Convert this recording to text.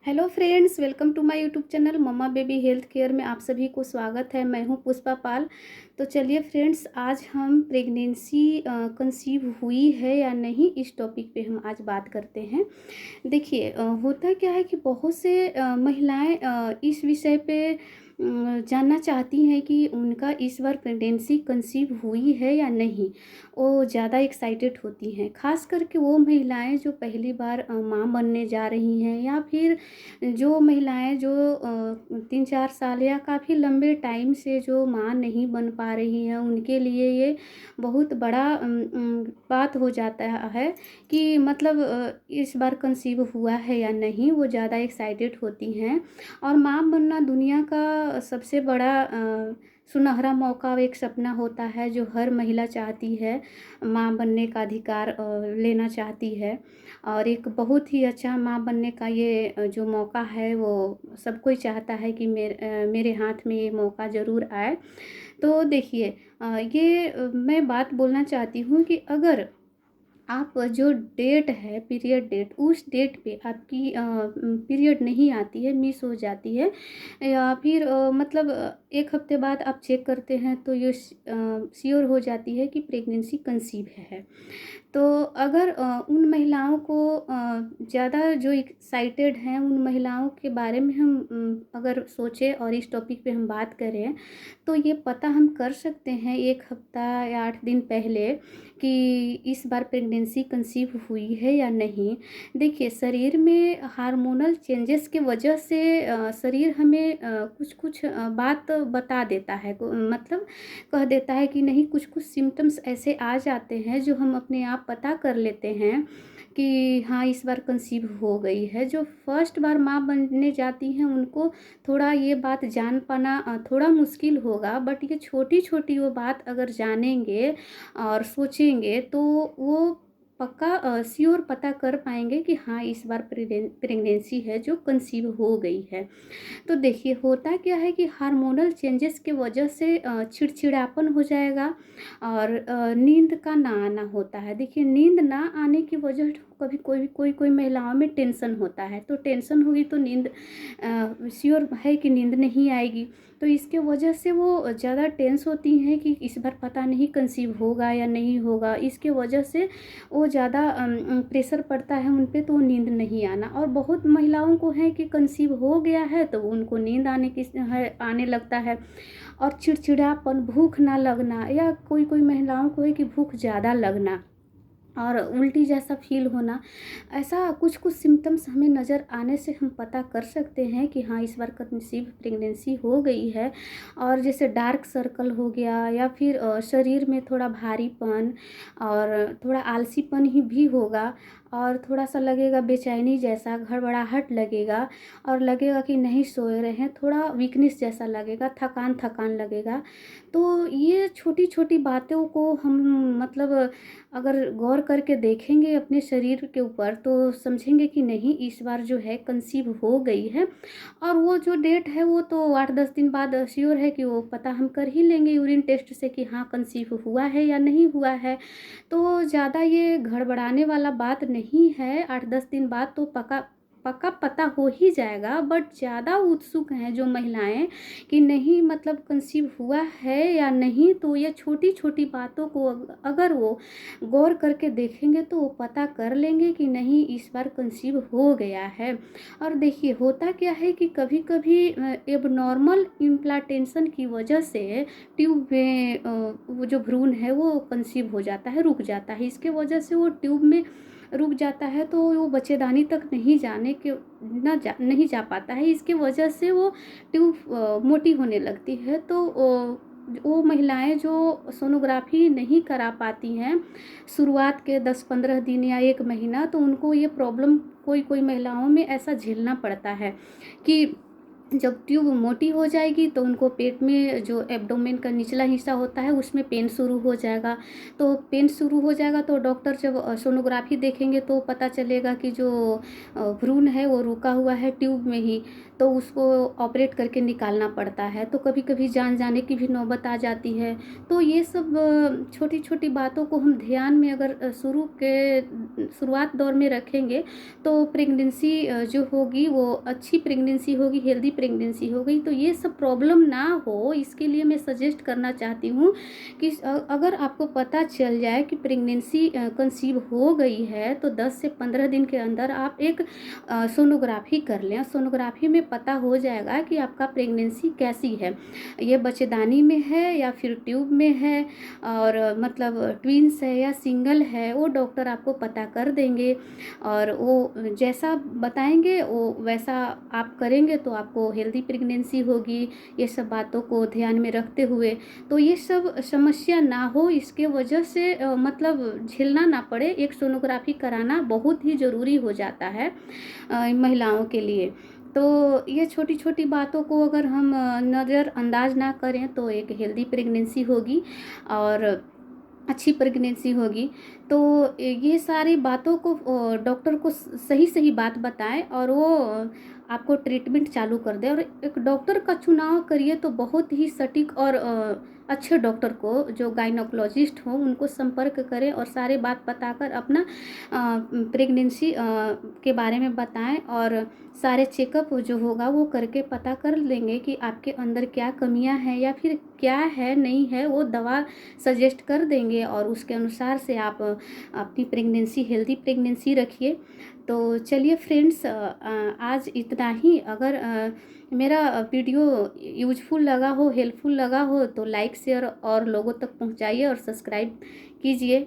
Hello friends, welcome to my YouTube channel mama baby health care में आप सभी को स्वागत है। मैं हूं पुष्पा पाल। तो चलिए फ्रेंड्स, आज हम प्रेगनेंसी कंसीव हुई है या नहीं, इस टॉपिक पे हम आज बात करते हैं। देखिए, होता क्या है कि बहुत से महिलाएं इस विषय पे जानना चाहती हैं कि उनका इस बार प्रेगनेंसी कंसीव हुई है या नहीं। वो ज़्यादा एक्साइटेड होती हैं, खास करके वो महिलाएं जो पहली बार माँ बनने जा रही हैं, या फिर जो महिलाएं जो 3-4 साल या काफ़ी लंबे टाइम से जो माँ नहीं बन पा रही हैं, उनके लिए ये बहुत बड़ा बात हो जाता है कि मतलब इस बार कंसीव हुआ है या नहीं। वो ज़्यादा एक्साइटेड होती हैं। और माँ बनना दुनिया का सबसे बड़ा सुनहरा मौका, एक सपना होता है जो हर महिला चाहती है। माँ बनने का अधिकार लेना चाहती है। और एक बहुत ही अच्छा माँ बनने का ये जो मौका है, वो सब कोई चाहता है कि मेरे हाथ में ये मौका ज़रूर आए। तो देखिए, मैं बात बोलना चाहती हूँ कि अगर आप जो डेट है, पीरियड डेट, उस डेट पे आपकी पीरियड नहीं आती है, मिस हो जाती है, या फिर मतलब 1 हफ्ते बाद आप चेक करते हैं तो ये श्योर हो जाती है कि प्रेगनेंसी कंसीव है। तो अगर उन महिलाओं को ज़्यादा जो एक्साइटेड हैं, उन महिलाओं के बारे में हम अगर सोचें और इस टॉपिक पे हम बात करें, तो ये पता हम कर सकते हैं 1 हफ्ता या 8 दिन पहले कि इस बार प्रेगनेंसी कंसीव हुई है या नहीं। देखिए, शरीर में हार्मोनल चेंजेस की वजह से शरीर हमें कुछ कुछ बात बता देता है, मतलब कह देता है कि नहीं, कुछ कुछ सिम्टम्स ऐसे आ जाते हैं जो हम अपने आप पता कर लेते हैं कि हाँ, इस बार कंसीव हो गई है। जो फर्स्ट बार माँ बनने जाती हैं, उनको थोड़ा ये बात जान पाना थोड़ा मुश्किल होगा, बट ये छोटी छोटी वो बात अगर जानेंगे और सोचेंगे तो वो पक्का श्योर पता कर पाएंगे कि हाँ, इस बार प्रेगनेंसी है जो कंसीव हो गई है। तो देखिए, होता क्या है कि हार्मोनल चेंजेस की वजह से चिड़चिड़ापन हो जाएगा और नींद का ना आना होता है। देखिए, नींद ना आने की वजह कभी कोई महिलाओं में टेंशन होता है, तो टेंशन होगी तो नींद श्योर है कि नींद नहीं आएगी। तो इसके वजह से वो ज़्यादा टेंस होती हैं कि इस बार पता नहीं कंसीव होगा या नहीं होगा। इसके वजह से वो ज़्यादा प्रेशर पड़ता है उन पे, तो नींद नहीं आना। और बहुत महिलाओं को है कि कंसीव हो गया है तो उनको नींद आने लगता है। और चिड़चिड़ापन, भूख ना लगना, या कोई कोई महिलाओं को है कि भूख ज़्यादा लगना और उल्टी जैसा फील होना, ऐसा कुछ कुछ सिम्टम्स हमें नज़र आने से हम पता कर सकते हैं कि हाँ, इस बार कंसीव प्रेगनेंसी हो गई है। और जैसे डार्क सर्कल हो गया, या फिर शरीर में थोड़ा भारीपन और थोड़ा आलसीपन ही भी होगा, और थोड़ा सा लगेगा बेचैनी जैसा, घबराहट लगेगा, और लगेगा कि नहीं सोए रहे हैं, थोड़ा वीकनेस जैसा लगेगा, थकान थकान लगेगा। तो ये छोटी छोटी बातों को हम मतलब अगर गौर करके देखेंगे अपने शरीर के ऊपर, तो समझेंगे कि नहीं, इस बार जो है कंसीव हो गई है। और वो जो डेट है वो तो 8-10 दिन बाद श्योर है कि वो पता हम कर ही लेंगे यूरिन टेस्ट से कि हाँ, कंसीव हुआ है या नहीं हुआ है। तो ज़्यादा ये घड़बड़ाने वाला बात नहीं है। 8-10 दिन बाद तो पक्का पक्का पता हो ही जाएगा। बट ज़्यादा उत्सुक हैं जो महिलाएं कि नहीं, मतलब कंसीव हुआ है या नहीं, तो ये छोटी छोटी बातों को अगर वो गौर करके देखेंगे तो वो पता कर लेंगे कि नहीं, इस बार कंसीव हो गया है। और देखिए, होता क्या है कि कभी कभी एबनॉर्मल इम्प्लांटेशन की वजह से ट्यूब में वो जो भ्रूण है वो कंसीव हो जाता है, रुक जाता है। इसके वजह से वो ट्यूब में रुक जाता है, तो वो बच्चेदानी तक नहीं जा पाता है। इसके वजह से वो ट्यूब मोटी होने लगती है। तो वो महिलाएं जो सोनोग्राफी नहीं करा पाती हैं शुरुआत के 10-15 दिन या 1 महीना, तो उनको ये प्रॉब्लम कोई कोई महिलाओं में ऐसा झेलना पड़ता है कि जब ट्यूब मोटी हो जाएगी तो उनको पेट में जो एब्डोमेन का निचला हिस्सा होता है उसमें पेन शुरू हो जाएगा। तो पेन शुरू हो जाएगा तो डॉक्टर जब सोनोग्राफी देखेंगे तो पता चलेगा कि जो भ्रूण है वो रुका हुआ है ट्यूब में ही, तो उसको ऑपरेट करके निकालना पड़ता है। तो कभी कभी जान जाने की भी नौबत आ जाती है। तो ये सब छोटी छोटी बातों को हम ध्यान में अगर शुरुआत दौर में रखेंगे तो प्रेगनेंसी जो होगी वो अच्छी प्रेगनेंसी होगी, हेल्दी प्रेगनेंसी हो गई। तो ये सब प्रॉब्लम ना हो इसके लिए मैं सजेस्ट करना चाहती हूँ कि अगर आपको पता चल जाए कि प्रेगनेंसी कंसीव हो गई है तो 10 से 15 दिन के अंदर आप एक सोनोग्राफी कर लें। सोनोग्राफी में पता हो जाएगा कि आपका प्रेगनेंसी कैसी है, ये बच्चेदानी में है या फिर ट्यूब में है, और मतलब ट्विंस है या सिंगल है, वो डॉक्टर आपको पता कर देंगे। और वो जैसा बताएंगे वो वैसा आप करेंगे तो आपको हेल्दी प्रेगनेंसी होगी। ये सब बातों को ध्यान में रखते हुए, तो ये सब समस्या ना हो इसके वजह से मतलब झेलना ना पड़े, एक सोनोग्राफी कराना बहुत ही ज़रूरी हो जाता है महिलाओं के लिए। तो ये छोटी छोटी बातों को अगर हम नज़रअंदाज ना करें तो एक हेल्दी प्रेगनेंसी होगी और अच्छी प्रेगनेंसी होगी। तो ये सारी बातों को डॉक्टर को सही सही बात बताएं और वो आपको ट्रीटमेंट चालू कर दे। और एक डॉक्टर का चुनाव करिए तो बहुत ही सटीक और अच्छे डॉक्टर को, जो गायनोकोलॉजिस्ट हो, उनको संपर्क करें और सारे बात बताकर अपना प्रेगनेंसी के बारे में बताएं। और सारे चेकअप जो होगा वो करके पता कर लेंगे कि आपके अंदर क्या कमियां हैं या फिर क्या है नहीं है, वो दवा सजेस्ट कर देंगे और उसके अनुसार से आप अपनी प्रेगनेंसी हेल्दी प्रेगनेंसी रखिए। तो चलिए फ्रेंड्स, आज इतना ही। अगर मेरा वीडियो यूजफुल लगा हो, हेल्पफुल लगा हो तो लाइक शेयर और लोगों तक पहुंचाइए और सब्सक्राइब कीजिए।